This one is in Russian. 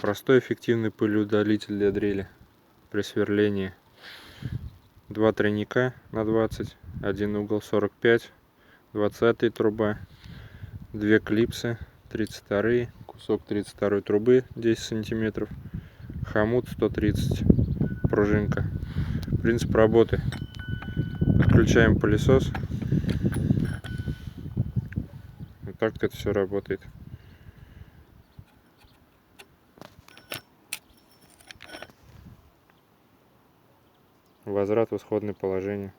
Простой эффективный пылеудалитель для дрели при сверлении. 2 тройника на 20, один угол 45, 20 труба, 2 клипсы 32, кусок 32 трубы 10 сантиметров, хомут 130, пружинка. Принцип работы: подключаем пылесос. Вот так это все работает. Возврат в исходное положение.